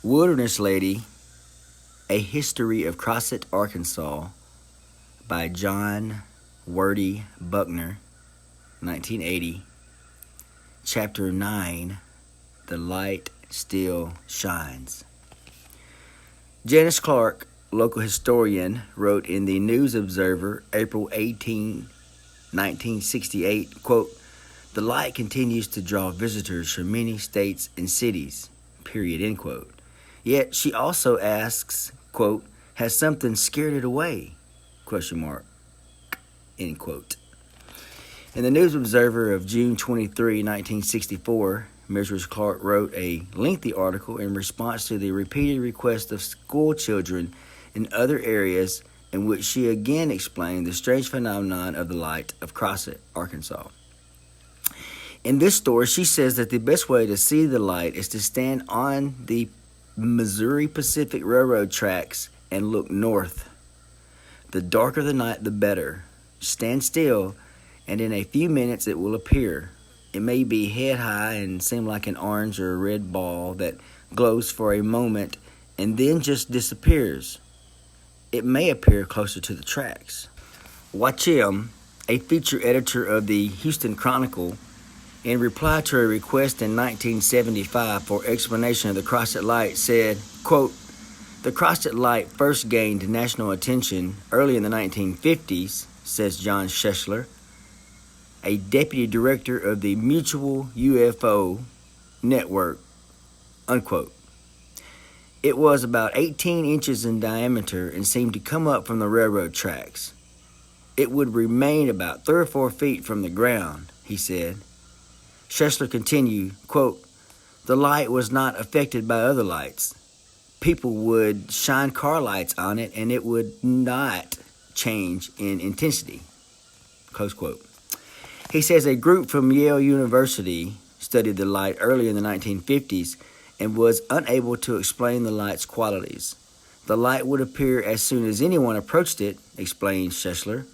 Wilderness Lady, A History of Crossett, Arkansas, by John Wordy Buckner, 1980. Chapter 9, The Light Still Shines. Janice Clark, local historian, wrote in the News Observer, April 18, 1968, quote, "The light continues to draw visitors from many states and cities," period, end quote. Yet she also asks, quote, "Has something scared it away?" Question mark, end quote. In the News Observer of June 23, 1964, Mrs. Clark wrote a lengthy article in response to the repeated requests of school children in other areas, in which she again explained the strange phenomenon of the light of Crossett, Arkansas. In this story, she says that the best way to see the light is to stand on the Missouri Pacific Railroad tracks and look north. The darker the night, the better. Stand still, and in a few minutes it will appear. It may be head high and seem like an orange or a red ball that glows for a moment and then just disappears. It may appear closer to the tracks. Watchim, a feature editor of the Houston Chronicle, in reply to a request in 1975 for explanation of the Crossett Light, said, quote, "The Crossett Light first gained national attention early in the 1950s, says John Schessler, a deputy director of the Mutual UFO Network," unquote. "It was about 18 inches in diameter and seemed to come up from the railroad tracks. It would remain about 3 or 4 feet from the ground," he said. Schessler continued, quote, "The light was not affected by other lights. People would shine car lights on it and it would not change in intensity," close quote. He says a group from Yale University studied the light early in the 1950s and was unable to explain the light's qualities. "The light would appear as soon as anyone approached it," explains Schessler.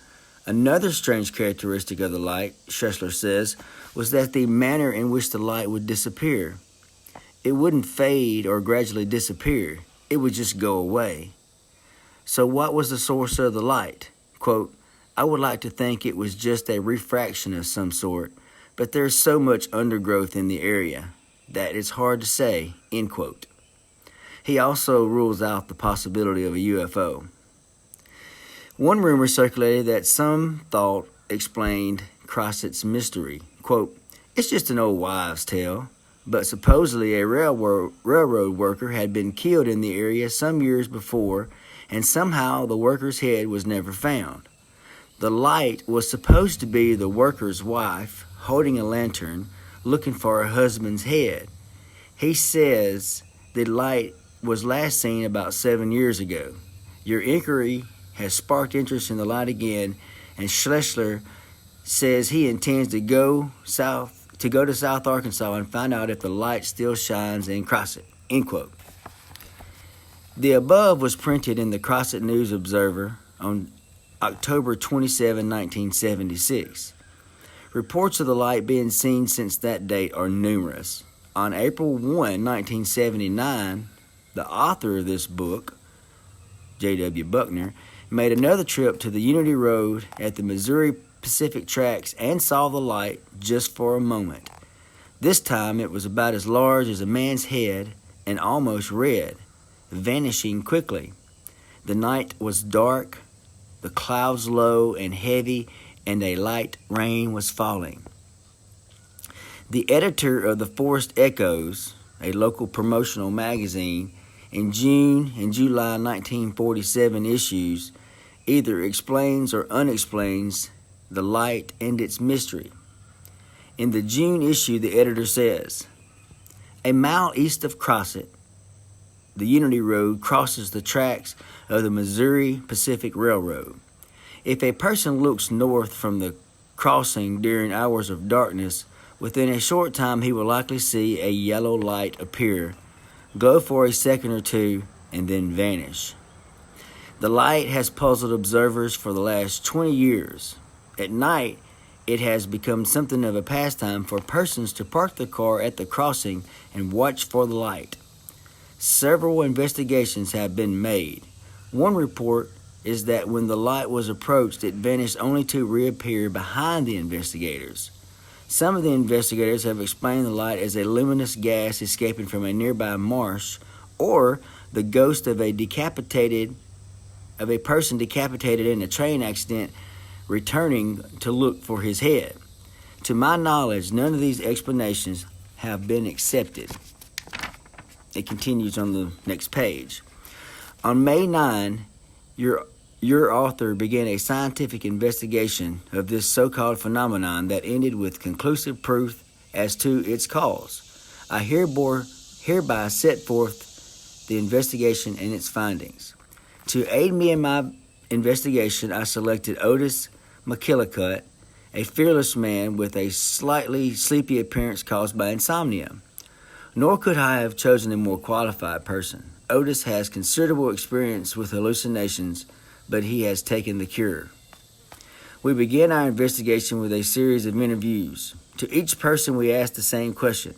Another strange characteristic of the light, Schessler says, was that the manner in which the light would disappear. It wouldn't fade or gradually disappear. It would just go away. So what was the source of the light? Quote, "I would like to think it was just a refraction of some sort, but there's so much undergrowth in the area that it's hard to say," end quote. He also rules out the possibility of a UFO. One rumor circulated that some thought explained Crossett's mystery. Quote, "It's just an old wives' tale, but supposedly a railroad worker had been killed in the area some years before, and somehow the worker's head was never found. The light was supposed to be the worker's wife holding a lantern looking for her husband's head. He says the light was last seen about 7 years ago. Your inquiry has sparked interest in the light again, and Schessler says he intends to go to South Arkansas and find out if the light still shines in Crossett," end quote. The above was printed in the Crossett News Observer on October 27, 1976. Reports of the light being seen since that date are numerous. On April 1, 1979, the author of this book, J.W. Buckner, made another trip to the Unity Road at the Missouri Pacific tracks and saw the light just for a moment. This time it was about as large as a man's head and almost red, vanishing quickly. The night was dark, the clouds low and heavy, and a light rain was falling. The editor of the Forest Echoes, a local promotional magazine, in June and July 1947 issues, either explains or unexplains the light and its mystery. In the June issue, the editor says, "A mile east of Crossett, the Unity Road crosses the tracks of the Missouri Pacific Railroad. If a person looks north from the crossing during hours of darkness, within a short time he will likely see a yellow light appear, glow for a second or two, and then vanish. The light has puzzled observers for the last 20 years. At night, it has become something of a pastime for persons to park their car at the crossing and watch for the light. Several investigations have been made. One report is that when the light was approached, it vanished only to reappear behind the investigators. Some of the investigators have explained the light as a luminous gas escaping from a nearby marsh, or the ghost of a person decapitated in a train accident returning to look for his head. To my knowledge, none of these explanations have been accepted. It continues on the next page. On May 9, your author began a scientific investigation of this so-called phenomenon that ended with conclusive proof as to its cause. I hereby set forth the investigation and its findings. To aid me in my investigation, I selected Otis McKillicuddy, a fearless man with a slightly sleepy appearance caused by insomnia. Nor could I have chosen a more qualified person. Otis has considerable experience with hallucinations, but he has taken the cure. We began our investigation with a series of interviews. To each person we asked the same question: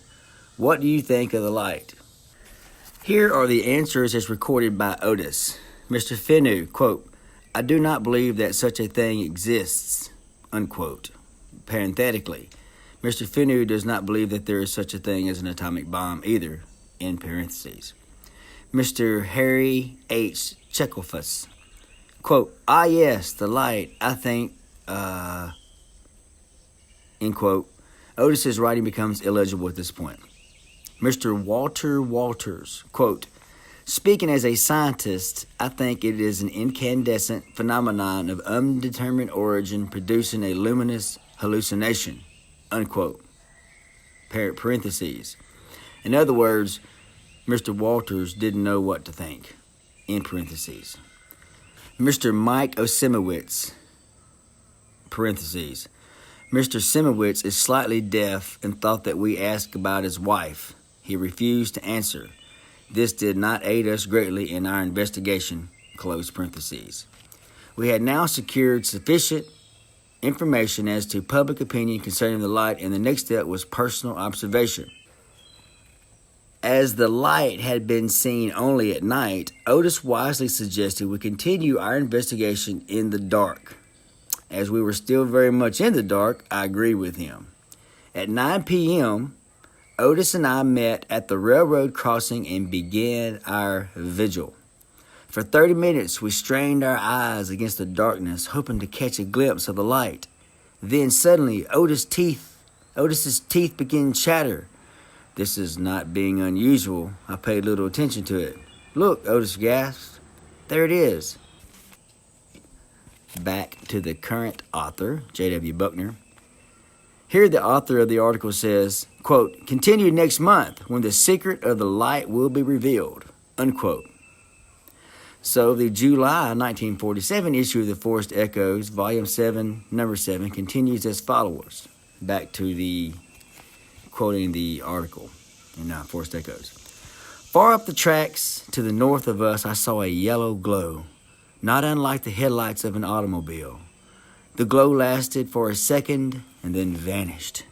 what do you think of the light? Here are the answers as recorded by Otis. Mr. Fennew, quote, I do not believe that such a thing exists, unquote. Parenthetically, Mr. Fennew does not believe that there is such a thing as an atomic bomb either, in parentheses. Mr. Harry H. Chekelfuss, quote, yes, the light, I think, end quote. Otis's writing becomes illegible at this point. Mr. Walter Walters, quote, speaking as a scientist, I think it is an incandescent phenomenon of undetermined origin producing a luminous hallucination, unquote. Parentheses. In other words, Mr. Walters didn't know what to think, in parentheses. Mr. Mike Osimowitz, parentheses. Mr. Simowitz is slightly deaf and thought that we asked about his wife. He refused to answer. This did not aid us greatly in our investigation, close parentheses. We had now secured sufficient information as to public opinion concerning the light, and the next step was personal observation. As the light had been seen only at night, Otis wisely suggested we continue our investigation in the dark. As we were still very much in the dark, I agreed with him. At 9 p.m., Otis and I met at the railroad crossing and began our vigil. For 30 minutes, we strained our eyes against the darkness, hoping to catch a glimpse of the light. Then suddenly, Otis's teeth began to chatter. This is not being unusual. I paid little attention to it. Look, Otis gasped. There it is. Back to the current author, J.W. Buckner. Here the author of the article says, quote, continue next month when the secret of the light will be revealed, unquote. So the July 1947 issue of the Forest Echoes, Volume 7, Number 7, continues as follows. Back to the quoting the article in Forest Echoes. Far up the tracks to the north of us, I saw a yellow glow, not unlike the headlights of an automobile. The glow lasted for a second and then vanished.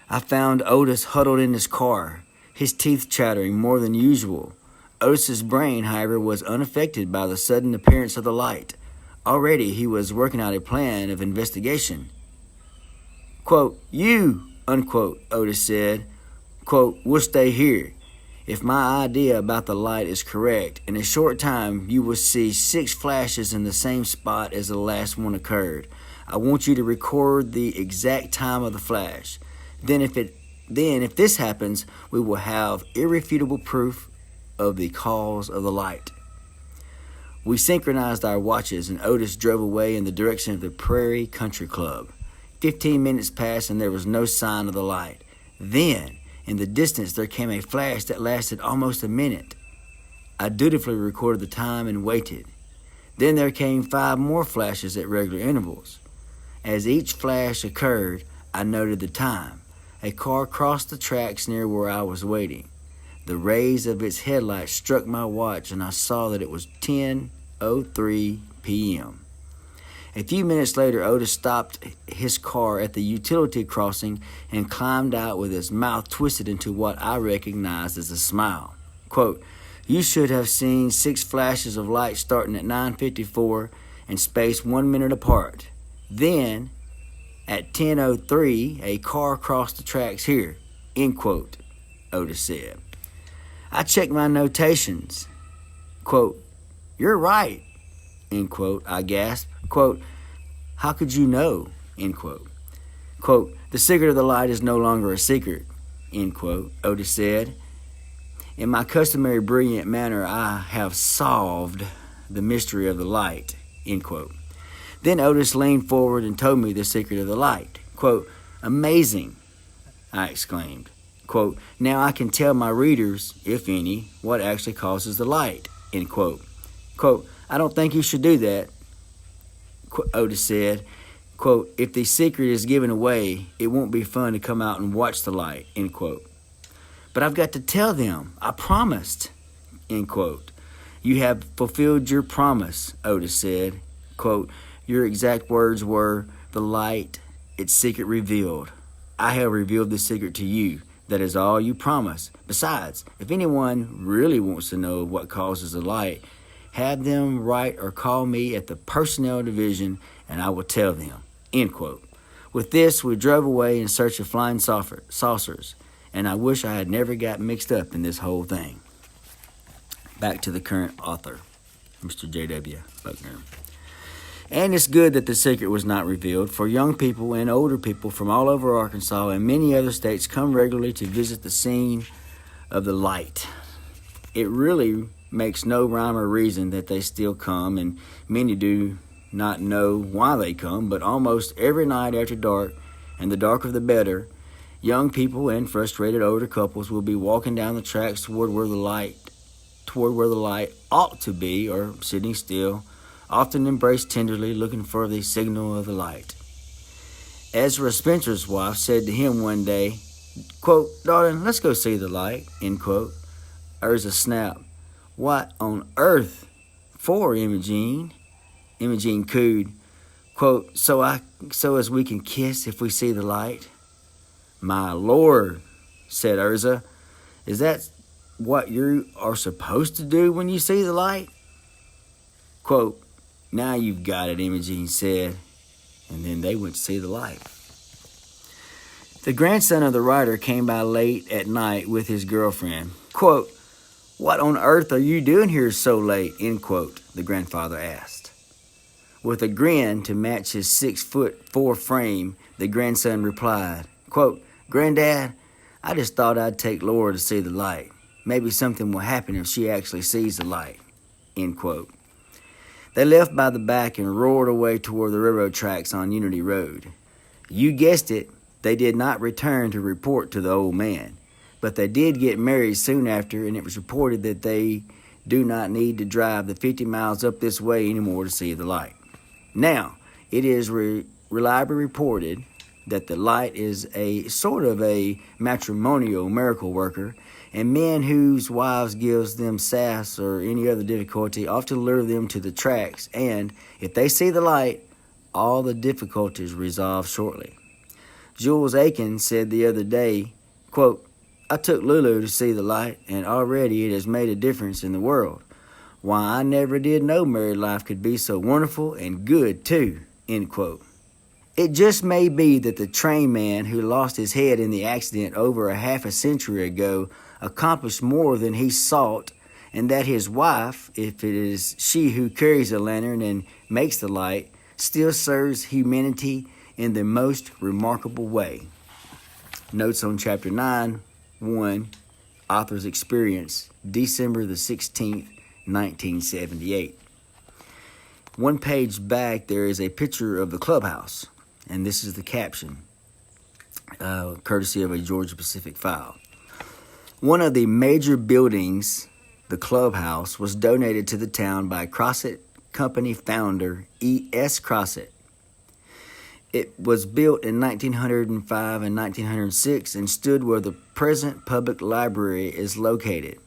I found Otis huddled in his car, his teeth chattering more than usual. Otis's brain, however, was unaffected by the sudden appearance of the light. Already he was working out a plan of investigation. Quote, you, unquote, Otis said, quote, we'll stay here. If my idea about the light is correct, in a short time you will see 6 flashes in the same spot as the last one occurred. I want you to record the exact time of the flash. Then if this happens, we will have irrefutable proof of the cause of the light. We synchronized our watches, and Otis drove away in the direction of the Prairie Country Club. 15 minutes passed, and there was no sign of the light. Then, in the distance, there came a flash that lasted almost a minute. I dutifully recorded the time and waited. Then there came 5 more flashes at regular intervals. As each flash occurred, I noted the time. A car crossed the tracks near where I was waiting. The rays of its headlights struck my watch, and I saw that it was 10:03 p.m. A few minutes later, Otis stopped his car at the utility crossing and climbed out with his mouth twisted into what I recognized as a smile. Quote, you should have seen 6 flashes of light starting at 9:54 and spaced 1 minute apart. Then, at 10:03, a car crossed the tracks here, end quote, Otis said. I checked my notations. Quote, you're right, end quote, I gasped. Quote, how could you know, end quote. Quote, the secret of the light is no longer a secret, end quote, Otis said. In my customary brilliant manner, I have solved the mystery of the light, end quote. Then Otis leaned forward and told me the secret of the light. Quote, amazing, I exclaimed. Quote, now I can tell my readers, if any, what actually causes the light, end quote. Quote, I don't think you should do that, Otis said. Quote, if the secret is given away, it won't be fun to come out and watch the light, end quote. But I've got to tell them, I promised, end quote. You have fulfilled your promise, Otis said. Quote, your exact words were, the light, its secret revealed. I have revealed the secret to you. That is all you promised. Besides, if anyone really wants to know what causes the light, have them write or call me at the personnel division and I will tell them, end quote. With this, we drove away in search of flying saucers, and I wish I had never got mixed up in this whole thing. Back to the current author, Mr. J.W. Buckner. And it's good that the secret was not revealed, for young people and older people from all over Arkansas and many other states come regularly to visit the scene of the light. It really makes no rhyme or reason that they still come, and many do not know why they come, but almost every night after dark, and the darker the better, young people and frustrated older couples will be walking down the tracks toward where the light ought to be, or sitting still, often embraced tenderly, looking for the signal of the light. Ezra Spencer's wife said to him one day, quote, darling, let's go see the light, end quote. Ezra snapped, what on earth for, Imogene? Imogene cooed, quote, so as we can kiss if we see the light. My Lord, said Ezra, is that what you are supposed to do when you see the light? Quote, now you've got it, Imogene said, and then they went to see the light. The grandson of the writer came by late at night with his girlfriend. Quote, what on earth are you doing here so late, end quote, the grandfather asked. With a grin to match his 6'4" frame, the grandson replied, quote, Granddad, I just thought I'd take Laura to see the light. Maybe something will happen if she actually sees the light, end quote. They left by the back and roared away toward the railroad tracks on Unity Road. You guessed it, they did not return to report to the old man, but they did get married soon after, and it was reported that they do not need to drive the 50 miles up this way anymore to see the light. Now, it is reliably reported that the light is a sort of a matrimonial miracle worker, and men whose wives gives them sass or any other difficulty often lure them to the tracks, and if they see the light, all the difficulties resolve shortly. Jules Aiken said the other day, quote, I took Lulu to see the light, and already it has made a difference in the world. Why, I never did know married life could be so wonderful and good, too, end quote. It just may be that the train man who lost his head in the accident over a half a century ago accomplished more than he sought, and that his wife, if it is she who carries the lantern and makes the light, still serves humanity in the most remarkable way. Notes on Chapter 9, 1, Author's Experience, December the 16th, 1978. One page back, there is a picture of the clubhouse, and this is the caption, courtesy of a Georgia Pacific file. One of the major buildings, the clubhouse, was donated to the town by Crossett Company founder E.S. Crossett. It was built in 1905 and 1906 and stood where the present public library is located.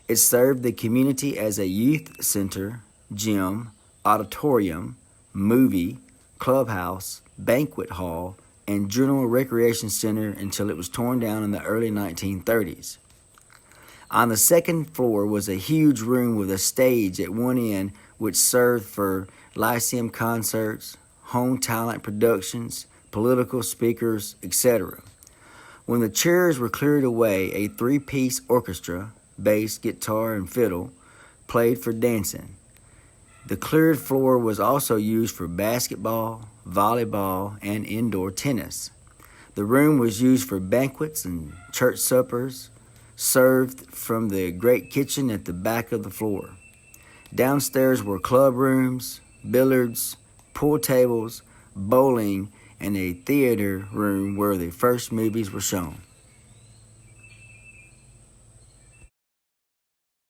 It served the community as a youth center, gym, auditorium, movie, clubhouse, banquet hall, and general recreation center until it was torn down in the early 1930s. On the second floor was a huge room with a stage at one end which served for lyceum concerts, home talent productions, political speakers, etc. When the chairs were cleared away, a three-piece orchestra, bass, guitar, and fiddle, played for dancing. The cleared floor was also used for basketball, volleyball, and indoor tennis. The room was used for banquets and church suppers, served from the great kitchen at the back of the floor. Downstairs were club rooms, billiards, pool tables, bowling, and a theater room where the first movies were shown.